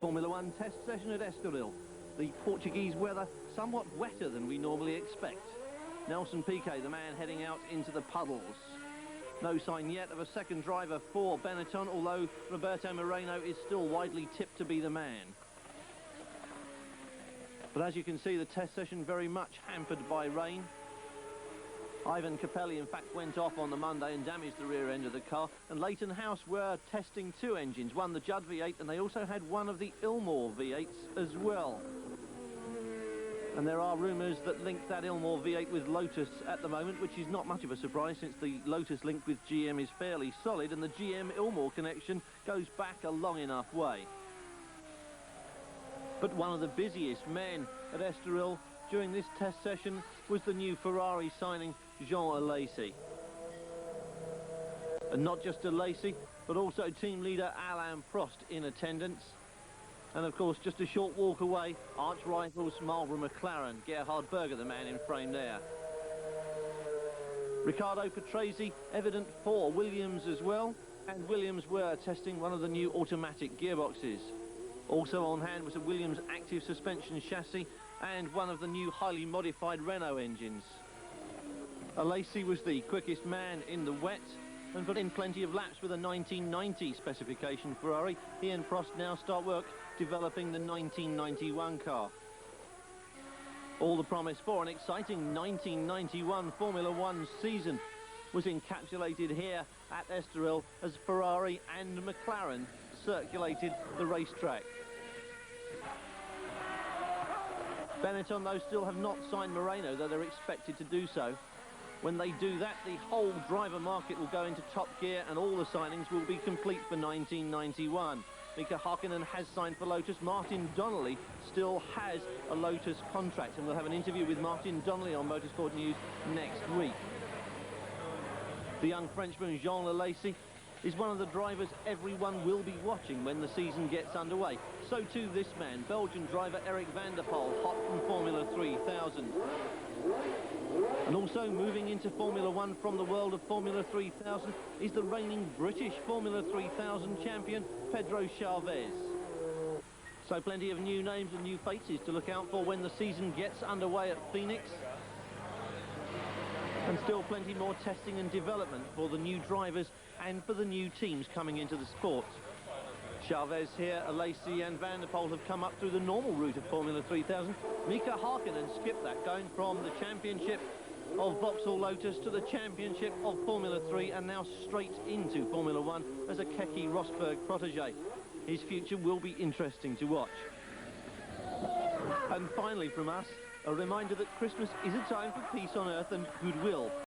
Formula One test session at Estoril. The Portuguese weather somewhat wetter than we normally expect. Nelson Piquet, the man heading out into the puddles. No sign yet of a second driver for Benetton, although Roberto Moreno is still widely tipped to be the man. But as you can see, the test session very much hampered by rain. Ivan Capelli, in fact, went off on the Monday and damaged the rear end of the car. And Leighton House were testing two engines, one the Judd V8, and they also had one of the Ilmor V8s as well. And there are rumours that link that Ilmor V8 with Lotus at the moment, which is not much of a surprise since the Lotus link with GM is fairly solid and the GM-Ilmor connection goes back a long enough way. But one of the busiest men at Estoril during this test session was the new Ferrari signing, Jean Alesi. And not just Alesi, but also team leader Alain Prost in attendance. And of course, just a short walk away, arch rivals Marlboro McLaren, Gerhard Berger, the man in frame there. Riccardo Patrese, evident for Williams as well, and Williams were testing one of the new automatic gearboxes. Also on hand was a Williams active suspension chassis and one of the new highly modified Renault engines. Alesi was the quickest man in the wet and put in plenty of laps with a 1990 specification Ferrari. He and Prost now start work developing the 1991 car. All the promise for an exciting 1991 Formula One season was encapsulated here at Estoril as Ferrari and McLaren circulated the racetrack. Benetton, though, still have not signed Moreno, though they're expected to do so. When they do that, the whole driver market will go into top gear and all the signings will be complete for 1991. Mika Hakkinen has signed for Lotus. Martin Donnelly still has a Lotus contract, and we'll have an interview with Martin Donnelly on Motorsport News next week. The young Frenchman Jean Alesi is one of the drivers everyone will be watching when the season gets underway. So too this man, Belgian driver Eric van der Poel, hot from Formula 3000. And also moving into Formula One from the world of Formula 3000 is the reigning British Formula 3000 champion, Pedro Chavez. So plenty of new names and new faces to look out for when the season gets underway at Phoenix. And still plenty more testing and development for the new drivers and for the new teams coming into the sport. Chavez here, Alesi and Van der Poel have come up through the normal route of Formula 3000. Mika Hakkinen skipped that, going from the championship of Vauxhall Lotus to the championship of Formula 3 and now straight into Formula 1 as a Keke Rosberg protege. His future will be interesting to watch. And finally from us, a reminder that Christmas is a time for peace on earth and goodwill.